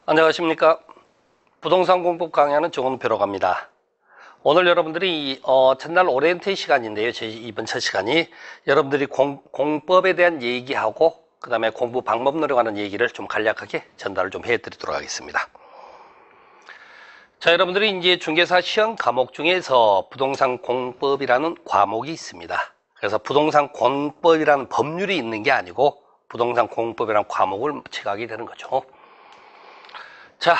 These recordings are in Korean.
안녕하십니까. 부동산 공법 강의하는 정원표로 갑니다. 오늘 여러분들이 첫날 오리엔테이션 시간인데요. 제 이번 첫 시간이 여러분들이 공법에 대한 얘기하고 그 다음에 공부 방법론에 관한 얘기를 좀 간략하게 전달을 좀 해드리도록 하겠습니다. 자, 여러분들이 이제 중개사 시험 과목 중에서 부동산 공법이라는 과목이 있습니다. 그래서 부동산 공법이라는 법률이 있는 게 아니고 부동산 공법이라는 과목을 채가게 되는 거죠. 자,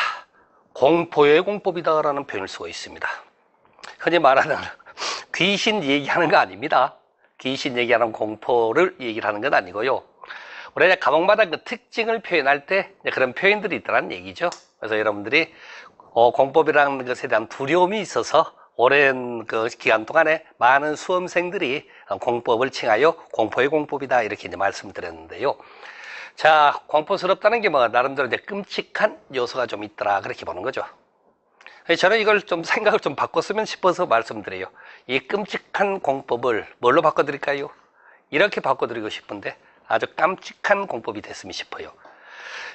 공포의 공법이다라는 표현을 쓰고 있습니다. 흔히 말하는 귀신 얘기하는 거 아닙니다. 귀신 얘기하는 공포를 얘기를 하는 건 아니고요. 우리가 과목마다 그 특징을 표현할 때 그런 표현들이 있다는 얘기죠. 그래서 여러분들이 공법이라는 것에 대한 두려움이 있어서 오랜 그 기간 동안에 많은 수험생들이 공법을 칭하여 공포의 공법이다 이렇게 이제 말씀드렸는데요. 자, 공포스럽다는 게 뭐 나름대로 이제 끔찍한 요소가 좀 있더라 그렇게 보는 거죠. 저는 이걸 좀 생각을 좀 바꿨으면 싶어서 말씀드려요. 이 끔찍한 공법을 뭘로 바꿔드릴까요? 이렇게 바꿔드리고 싶은데 아주 깜찍한 공법이 됐으면 싶어요.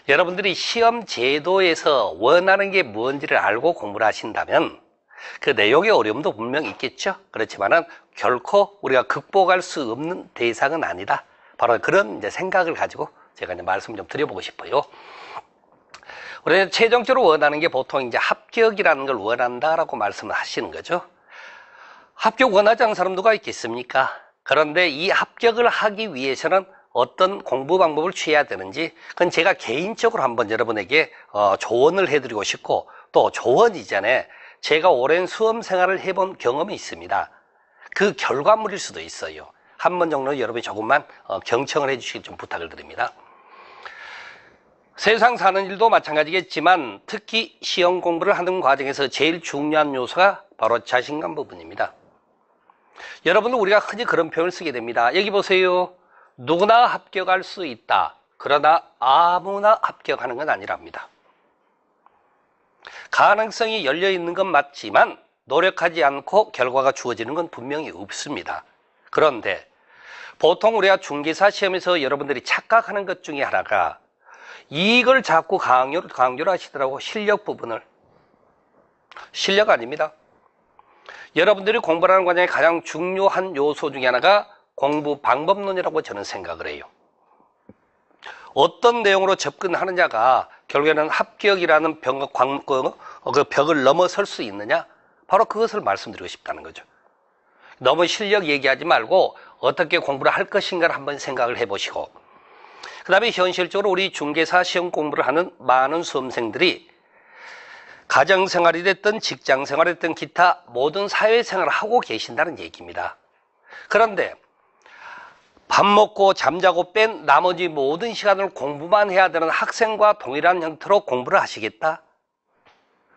여러분들이 시험 제도에서 원하는 게 뭔지를 알고 공부를 하신다면 그 내용의 어려움도 분명히 있겠죠. 그렇지만은 결코 우리가 극복할 수 없는 대상은 아니다. 바로 그런 이제 생각을 가지고 제가 이제 말씀 좀 드려보고 싶어요. 우리가 최종적으로 원하는 게 보통 이제 합격이라는 걸 원한다라고 말씀을 하시는 거죠. 합격 원하지 않는 사람 누가 있겠습니까? 그런데 이 합격을 하기 위해서는 어떤 공부 방법을 취해야 되는지 그건 제가 개인적으로 한번 여러분에게 조언을 해드리고 싶고 또 조언 이전에 제가 오랜 수험 생활을 해본 경험이 있습니다. 그 결과물일 수도 있어요. 한 번 정도 여러분이 조금만 경청을 해주시길 좀 부탁을 드립니다. 세상 사는 일도 마찬가지겠지만 특히 시험 공부를 하는 과정에서 제일 중요한 요소가 바로 자신감 부분입니다. 여러분들 우리가 흔히 그런 표현을 쓰게 됩니다. 여기 보세요. 누구나 합격할 수 있다. 그러나 아무나 합격하는 건 아니랍니다. 가능성이 열려 있는 건 맞지만 노력하지 않고 결과가 주어지는 건 분명히 없습니다. 그런데 보통 우리가 중개사 시험에서 여러분들이 착각하는 것 중에 하나가 이걸 자꾸 강조를 하시더라고. 실력 부분을. 실력 아닙니다. 여러분들이 공부하는 과정에 가장 중요한 요소 중에 하나가 공부 방법론이라고 저는 생각을 해요. 어떤 내용으로 접근하느냐가 결국에는 합격이라는 그 벽을 넘어설 수 있느냐? 바로 그것을 말씀드리고 싶다는 거죠. 너무 실력 얘기하지 말고 어떻게 공부를 할 것인가를 한번 생각을 해보시고 그 다음에 현실적으로 우리 중개사 시험 공부를 하는 많은 수험생들이 가정생활이 됐든 직장생활이 됐든 기타 모든 사회생활을 하고 계신다는 얘기입니다. 그런데 밥 먹고 잠자고 뺀 나머지 모든 시간을 공부만 해야 되는 학생과 동일한 형태로 공부를 하시겠다?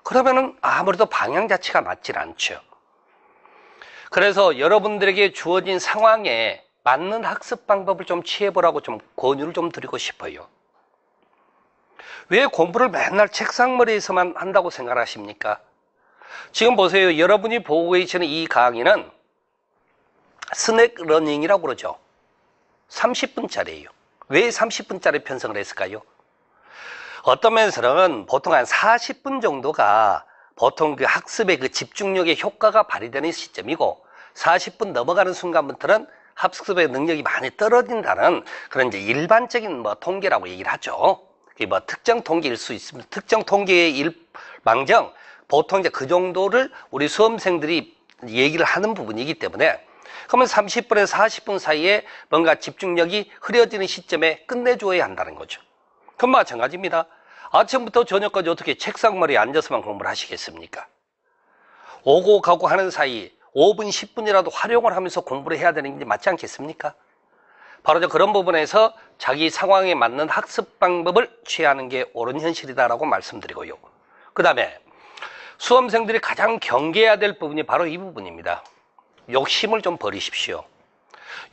그러면은 아무래도 방향 자체가 맞질 않죠. 그래서 여러분들에게 주어진 상황에 맞는 학습 방법을 좀 취해보라고 좀 권유를 좀 드리고 싶어요. 왜 공부를 맨날 책상머리에서만 한다고 생각하십니까? 지금 보세요. 여러분이 보고 계시는 이 강의는 스낵 러닝이라고 그러죠. 30분짜리예요. 왜 30분짜리 편성을 했을까요? 어떤 면에서는 보통 한 40분 정도가 보통 그 학습의 그 집중력의 효과가 발휘되는 시점이고 40분 넘어가는 순간부터는 학습의 능력이 많이 떨어진다는 그런 이제 일반적인 통계라고 얘기를 하죠. 그게 특정 통계일 수 있습니다. 특정 통계의 일망정 보통 이제 그 정도를 우리 수험생들이 얘기를 하는 부분이기 때문에 그러면 30분에서 40분 사이에 뭔가 집중력이 흐려지는 시점에 끝내줘야 한다는 거죠. 그건 마찬가지입니다. 아침부터 저녁까지 어떻게 책상머리에 앉아서만 공부를 하시겠습니까? 오고 가고 하는 사이 5분, 10분이라도 활용을 하면서 공부를 해야 되는 게 맞지 않겠습니까? 바로 그런 부분에서 자기 상황에 맞는 학습 방법을 취하는 게 옳은 현실이다라고 말씀드리고요. 그 다음에 수험생들이 가장 경계해야 될 부분이 바로 이 부분입니다. 욕심을 좀 버리십시오.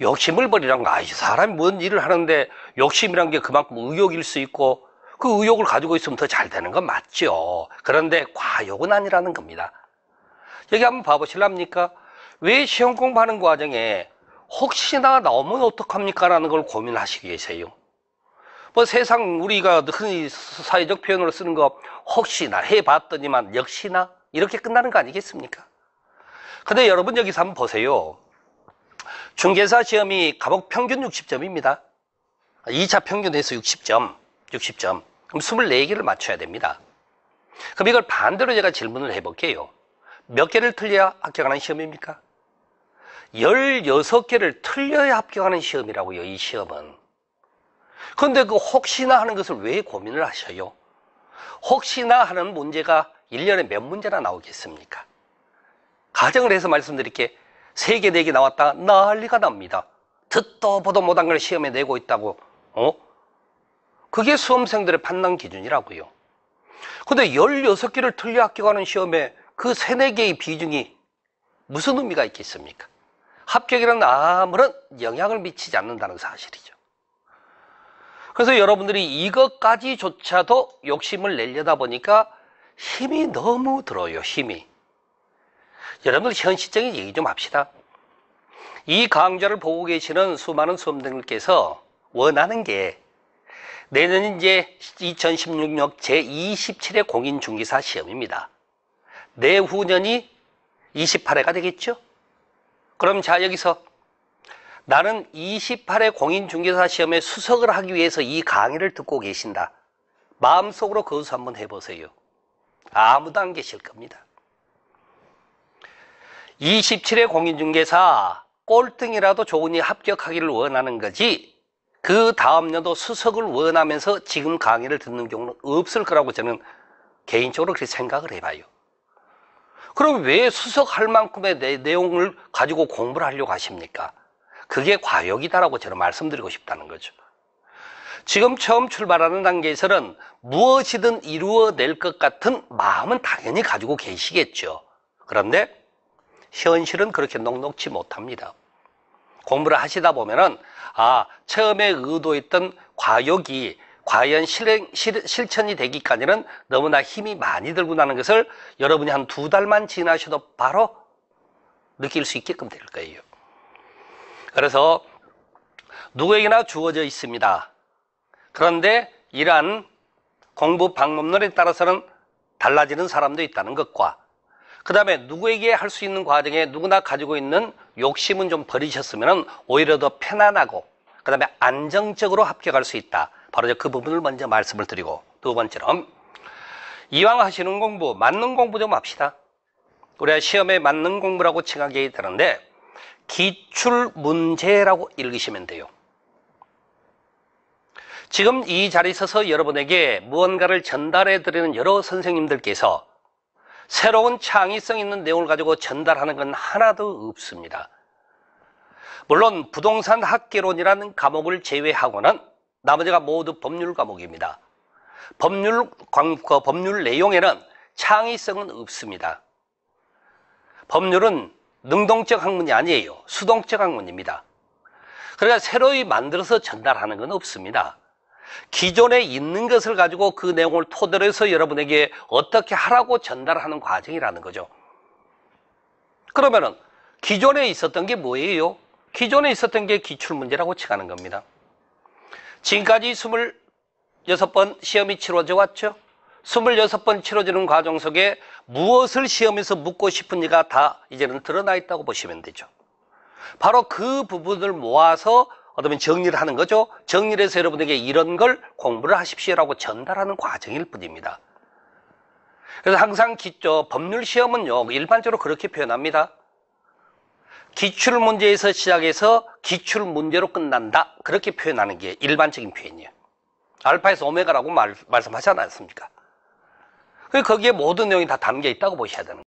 욕심을 버리란 거, 사람이 뭔 일을 하는데 욕심이란 게 그만큼 의욕일 수 있고 그 의욕을 가지고 있으면 더 잘 되는 건 맞죠. 그런데 과욕은 아니라는 겁니다. 여기 한번 봐보실랍니까? 왜 시험 공부하는 과정에 혹시나 나오면 어떡합니까? 라는 걸 고민하시고 계세요. 뭐 세상 우리가 흔히 사회적 표현으로 쓰는 거 혹시나 해봤더니만 역시나 이렇게 끝나는 거 아니겠습니까? 근데 여러분 여기서 한번 보세요. 중개사 시험이 과목 평균 60점입니다. 2차 평균에서 60점. 그럼 24개를 맞춰야 됩니다. 그럼 이걸 반대로 제가 질문을 해볼게요. 몇 개를 틀려야 합격하는 시험입니까? 16개를 틀려야 합격하는 시험이라고요, 이 시험은. 그런데 그 혹시나 하는 것을 왜 고민을 하셔요? 혹시나 하는 문제가 1년에 몇 문제나 나오겠습니까? 가정을 해서 말씀드릴게. 3개, 4개 나왔다 난리가 납니다. 듣도 보도 못한 걸 시험에 내고 있다고. 그게 수험생들의 판단 기준이라고요. 근데 16개를 틀려 합격하는 시험에 그 3, 4개의 비중이 무슨 의미가 있겠습니까? 합격이라는 아무런 영향을 미치지 않는다는 사실이죠. 그래서 여러분들이 이것까지조차도 욕심을 내려다 보니까 힘이 너무 들어요, 힘이. 여러분들 현실적인 얘기 좀 합시다. 이 강좌를 보고 계시는 수많은 수험생들께서 원하는 게 내년 이제 2016년 제27회 공인중개사 시험입니다. 내후년이 28회가 되겠죠? 그럼 자 여기서 나는 28회 공인중개사 시험에 수석을 하기 위해서 이 강의를 듣고 계신다. 마음속으로 거기서 한번 해보세요. 아무도 안 계실 겁니다. 27회 공인중개사 꼴등이라도 좋으니 합격하기를 원하는 거지 그 다음 년도 수석을 원하면서 지금 강의를 듣는 경우는 없을 거라고 저는 개인적으로 그렇게 생각을 해봐요. 그럼 왜 수석할 만큼의 내용을 가지고 공부를 하려고 하십니까? 그게 과욕이다라고 저는 말씀드리고 싶다는 거죠. 지금 처음 출발하는 단계에서는 무엇이든 이루어낼 것 같은 마음은 당연히 가지고 계시겠죠. 그런데 현실은 그렇게 녹록지 못합니다. 공부를 하시다 보면은 처음에 의도했던 과욕이 과연 실천이 되기까지는 너무나 힘이 많이 들고 나는 것을 여러분이 한 2달만 지나셔도 바로 느낄 수 있게끔 될 거예요. 그래서 누구에게나 주어져 있습니다. 그런데 이러한 공부 방법론에 따라서는 달라지는 사람도 있다는 것과 그 다음에 누구에게 할 수 있는 과정에 누구나 가지고 있는 욕심은 좀 버리셨으면 오히려 더 편안하고 그 다음에 안정적으로 합격할 수 있다. 바로 그 부분을 먼저 말씀을 드리고 두 번째로 이왕 하시는 공부, 맞는 공부 좀 합시다. 우리가 시험에 맞는 공부라고 칭하게 되는데 기출문제라고 읽으시면 돼요. 지금 이 자리에 서서 여러분에게 무언가를 전달해 드리는 여러 선생님들께서 새로운 창의성 있는 내용을 가지고 전달하는 건 하나도 없습니다. 물론 부동산 학개론이라는 과목을 제외하고는 나머지가 모두 법률 과목입니다. 법률 내용에는 창의성은 없습니다. 법률은 능동적 학문이 아니에요. 수동적 학문입니다. 그러니까 새로이 만들어서 전달하는 건 없습니다. 기존에 있는 것을 가지고 그 내용을 토대로 해서 여러분에게 어떻게 하라고 전달하는 과정이라는 거죠. 그러면은 기존에 있었던 게 뭐예요? 기존에 있었던 게 기출문제라고 칭하는 겁니다. 지금까지 26번 시험이 치러져 왔죠? 26번 치러지는 과정 속에 무엇을 시험에서 묻고 싶은지가 다 이제는 드러나 있다고 보시면 되죠. 바로 그 부분을 모아서 어쩌면 정리를 하는 거죠. 정리를 해서 여러분에게 이런 걸 공부를 하십시오라고 전달하는 과정일 뿐입니다. 그래서 항상 법률 시험은요, 일반적으로 그렇게 표현합니다. 기출문제에서 시작해서 기출문제로 끝난다. 그렇게 표현하는 게 일반적인 표현이에요. 알파에서 오메가라고 말씀하지 않았습니까? 거기에 모든 내용이 다 담겨 있다고 보셔야 되는 거예요.